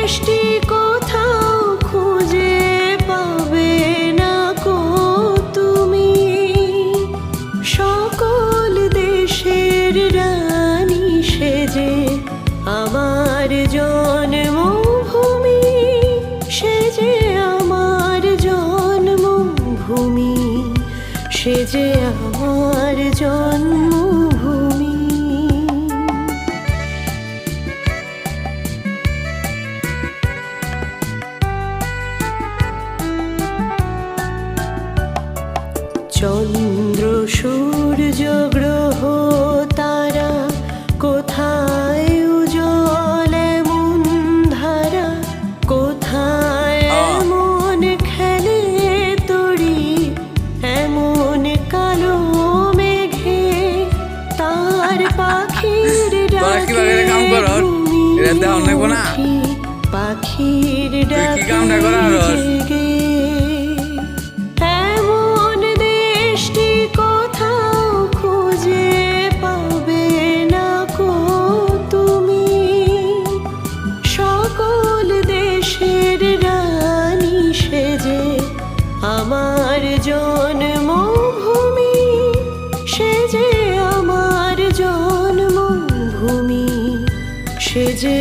দেশটি কোথাও খুঁজে পাবে না কো তুমি। সকল দেশের রানী সেজে আমার জন্মভূমি, সেজে আমার জন্মভূমি, সেজে আমার জন্মভূমি। চন্দ্র সূর্য গ্রহ তারা কোথায় উজ্জ্বল এমন ধারা, কোথায় এমন খেলে তরি, এমন কালো মেঘে তার পাখির ডাকে উঠি, পাখির ডাকে জেগে। এমন দেশটি কোথাও খুঁজে পাবে না কো তুমি। সকল দেশের রানী সেজে আমার জন্মভূমি, সেজে আমার জন্মভূমি, সেজে